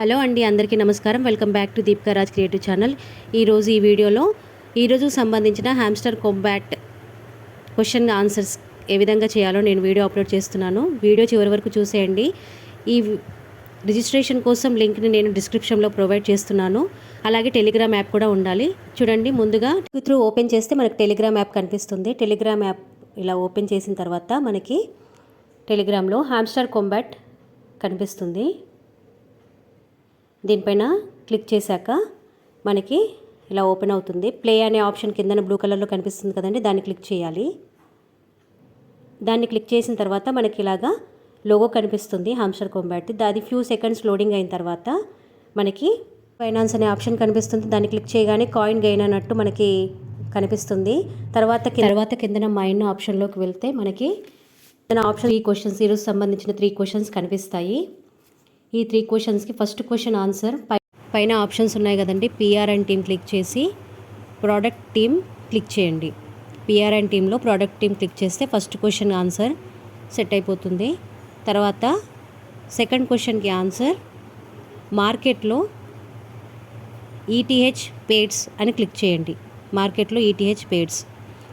Hello అండి, అందరికీ నమస్కారం. Welcome back to Deepika Raj creative channel. ఈ వీడియోలో ఈరోజు సంబంధించిన హ్యామ్స్టర్ కాంబాట్ క్వశ్చన్ ఆన్సర్స్ ఏ విధంగా చేయాలో నేను వీడియో అప్లోడ్ చేస్తున్నాను. వీడియో చివరి వరకు చూసేయండి. ఈ రిజిస్ట్రేషన్ కోసం లింక్ని నేను డిస్క్రిప్షన్లో ప్రొవైడ్ చేస్తున్నాను. అలాగే టెలిగ్రామ్ యాప్ కూడా ఉండాలి. చూడండి, ముందుగా త్రూ ఓపెన్ చేస్తే మనకి టెలిగ్రామ్ యాప్ కనిపిస్తుంది. టెలిగ్రామ్ యాప్ ఇలా ఓపెన్ చేసిన తర్వాత మనకి టెలిగ్రామ్లో హ్యామ్స్టర్ కాంబాట్ కనిపిస్తుంది. దీనిపైన క్లిక్ చేశాక మనకి ఇలా ఓపెన్ అవుతుంది. ప్లే అనే ఆప్షన్ కిందన బ్లూ కలర్లో కనిపిస్తుంది కదండి, దాన్ని క్లిక్ చేయాలి. దాన్ని క్లిక్ చేసిన తర్వాత మనకి ఇలాగా లోగో కనిపిస్తుంది హ్యామ్స్టర్ కాంబాట్. అది ఫ్యూ సెకండ్స్ లోడింగ్ అయిన తర్వాత మనకి ఫైనాన్స్ అనే ఆప్షన్ కనిపిస్తుంది. దాన్ని క్లిక్ చేయగానే కాయిన్ గెయిన్ అన్నట్టు మనకి కనిపిస్తుంది. తర్వాత కిందన మైన్ ఆప్షన్లోకి వెళ్తే మనకి ఆప్షన్ 3 క్వశ్చన్స్, ఈరోజు సంబంధించిన 3 క్వశ్చన్స్ కనిపిస్తాయి. ఈ 3 క్వశ్చన్స్కి ఫస్ట్ క్వశ్చన్ ఆన్సర్ పైన ఆప్షన్స్ ఉన్నాయి కదండి, పిఆర్ అండ్ టీమ్ క్లిక్ చేసి ప్రోడక్ట్ టీమ్ క్లిక్ చేయండి. పిఆర్ అండ్ టీంలో ప్రోడక్ట్ టీమ్ క్లిక్ చేస్తే ఫస్ట్ క్వశ్చన్ ఆన్సర్ సెట్ అయిపోతుంది. తర్వాత సెకండ్ క్వశ్చన్కి ఆన్సర్ మార్కెట్లో ఈటీహెచ్ పేడ్స్ అని క్లిక్ చేయండి. మార్కెట్లో ఈటీహెచ్ పేడ్స్.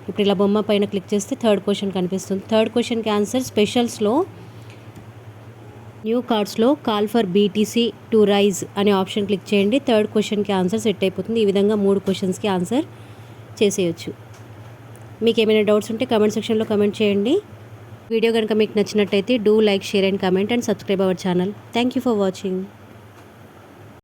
ఇప్పుడు ఇలా బొమ్మ పైన క్లిక్ చేస్తే థర్డ్ క్వశ్చన్ కనిపిస్తుంది. థర్డ్ క్వశ్చన్కి ఆన్సర్ స్పెషల్స్లో న్యూ కార్డ్స్లో call for BTC to raise అనే ఆప్షన్ క్లిక్ చేయండి. థర్డ్ క్వశ్చన్కి ఆన్సర్ సెట్ అయిపోతుంది. ఈ విధంగా 3 క్వశ్చన్స్కి ఆన్సర్ చేసేయచ్చు. మీకు ఏమైనా డౌట్స్ ఉంటే కమెంట్ సెక్షన్లో కమెంట్ చేయండి. వీడియో కనుక మీకు నచ్చినట్టయితే do like, share and comment and subscribe our channel. Thank you for watching.